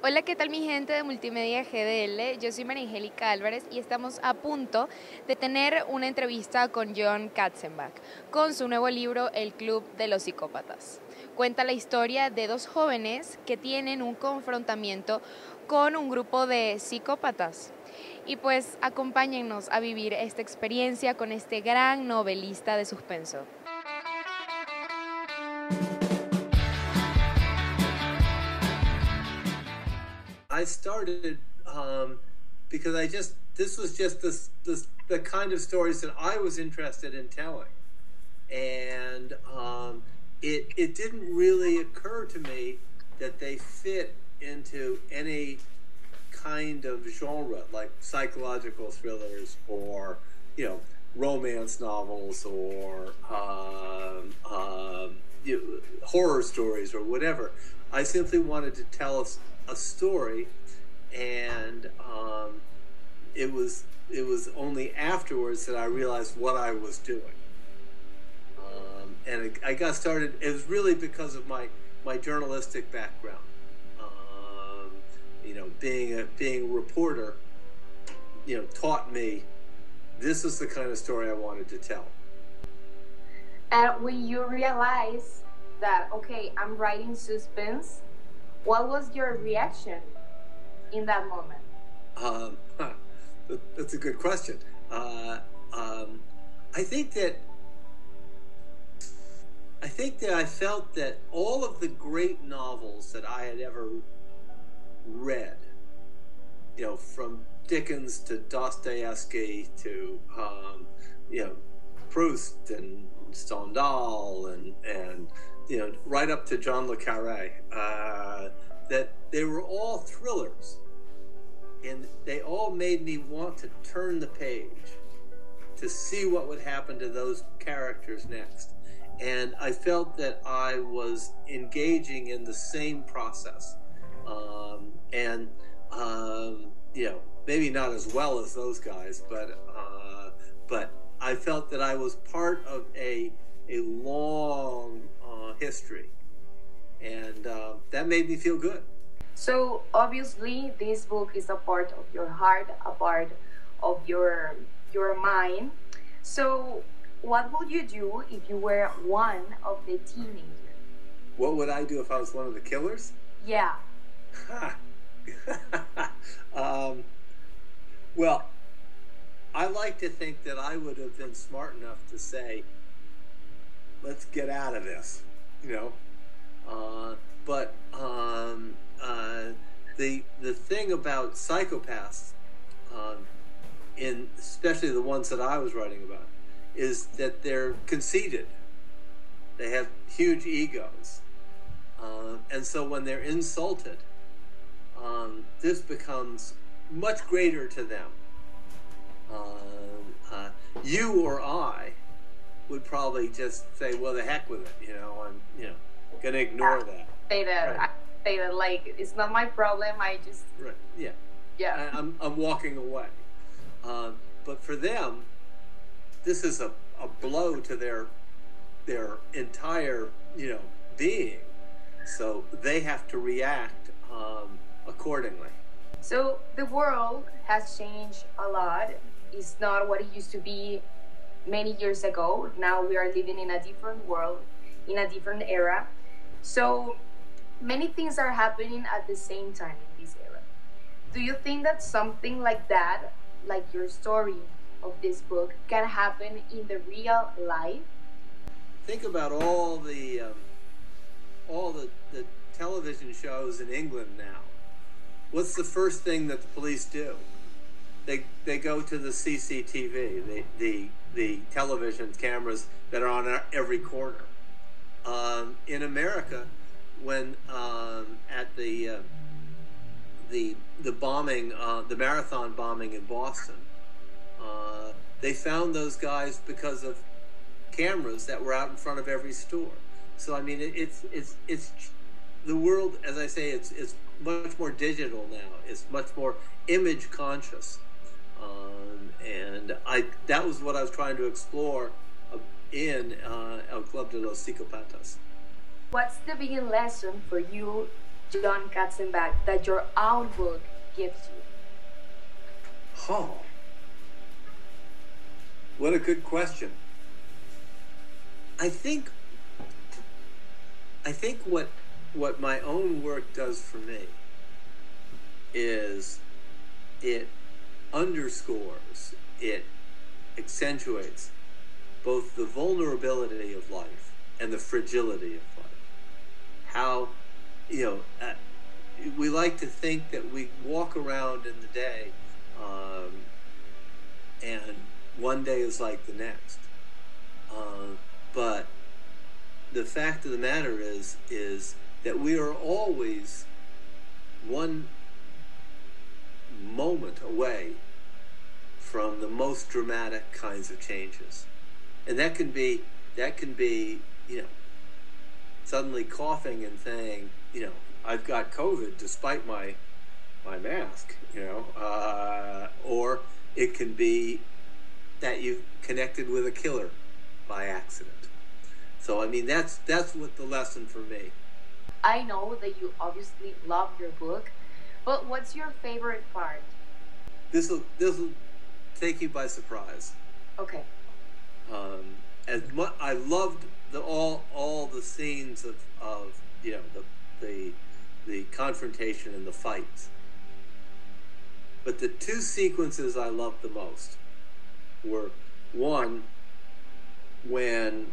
Hola, ¿qué tal mi gente de Multimedia GDL? Yo soy María Angélica Álvarez y estamos a punto de tener una entrevista con John Katzenbach con su nuevo libro El Club de los Psicópatas. Cuenta la historia de dos jóvenes que tienen un confrontamiento con un grupo de psicópatas. Y pues acompáñennos a vivir esta experiencia con este gran novelista de suspenso. I started because this was just the kind of stories that I was interested in telling, and it didn't really occur to me that they fit into any kind of genre like psychological thrillers or romance novels or horror stories or whatever. I simply wanted to tell a story, and it was only afterwards that I realized what I was doing. And I got started. It was really because of my journalistic background. Being a reporter, taught me this is the kind of story I wanted to tell. And when you realize that, okay, I'm writing suspense, what was your reaction in that moment? That's a good question. I think that I felt that all of the great novels that I had ever read, from Dickens to Dostoevsky to Proust and Stendhal and right up to John le Carré, that they were all thrillers, and they all made me want to turn the page to see what would happen to those characters next. And I felt that I was engaging in the same process, maybe not as well as those guys, but I felt that I was part of a long history, and that made me feel good. So obviously this book is a part of your heart, a part of your mind. So what would you do if you were one of the teenagers? What would I do if I was one of the killers? Yeah. Well, I like to think that I would have been smart enough to say, let's get out of this, but the thing about psychopaths, especially the ones that I was writing about, is that they're conceited. They have huge egos, and so when they're insulted, this becomes much greater to them. You or I would probably just say, well, the heck with it, I'm gonna ignore that. Say that, right. I say that like it's not my problem. I just right. Yeah. I'm walking away. But for them, this is a blow to their entire being. So they have to react accordingly. So the world has changed a lot. It's not what it used to be many years ago. Now we are living in a different world, in a different era. So many things are happening at the same time in this era. Do you think that something like that, like your story of this book, can happen in the real life? Think about all the television shows in England now. What's the first thing that the police do? They go to the CCTV, the television cameras that are on every corner. In America, when at the bombing, the marathon bombing in Boston, they found those guys because of cameras that were out in front of every store. So I mean, it's the world, as I say, it's much more digital now. It's much more image conscious, and that was what I was trying to explore in El Club de los Psicópatas. What's the big lesson for you John Katzenbach that your own book gives you? Oh, what a good question. I think what my own work does for me is it underscores, it accentuates both the vulnerability of life and the fragility of life. How, we like to think that we walk around in the day and one day is like the next. But the fact of the matter is that we are always one moment away from the most dramatic kinds of changes. And that can be, suddenly coughing and saying, I've got COVID despite my mask, or it can be that you've connected with a killer by accident. So, that's what the lesson for me. I know that you obviously love your book, but what's your favorite part? This will take you by surprise. Okay. I loved all the scenes of the confrontation and the fights. But the two sequences I loved the most were one when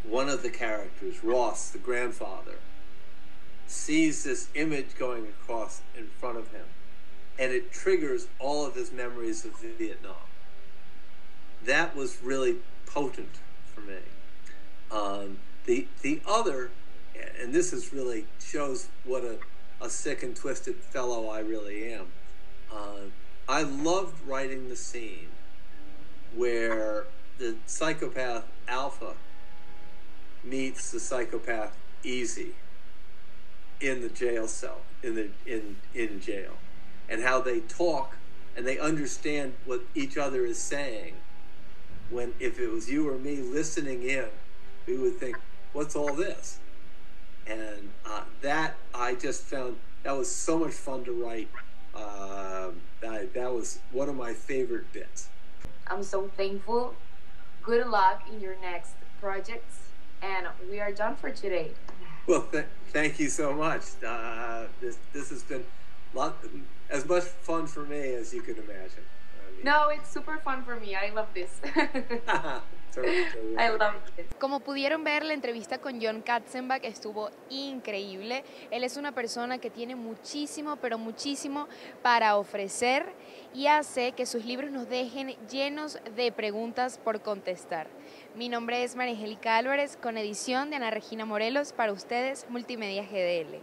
one of the characters, Ross, the grandfather, sees this image going across in front of him, and it triggers all of his memories of Vietnam. That was really potent for me. The other, and this is really shows what a sick and twisted fellow I really am. I loved writing the scene where the psychopath Alpha meets the psychopath Easy in the jail cell, in jail, and how they talk and they understand what each other is saying. When if it was you or me listening in, we would think, what's all this? And that I just found that was so much fun to write. That was one of my favorite bits. I'm so thankful. Good luck in your next projects. And we are done for today. Well, thank you so much. This has been as much fun for me as you can imagine. No, it's super fun for me. I love this. I love it. Como pudieron ver, la entrevista con John Katzenbach estuvo increíble. Él es una persona que tiene muchísimo, pero muchísimo para ofrecer y hace que sus libros nos dejen llenos de preguntas por contestar. Mi nombre es María Angélica Álvarez, con edición de Ana Regina Morelos, para ustedes, Multimedia GDL.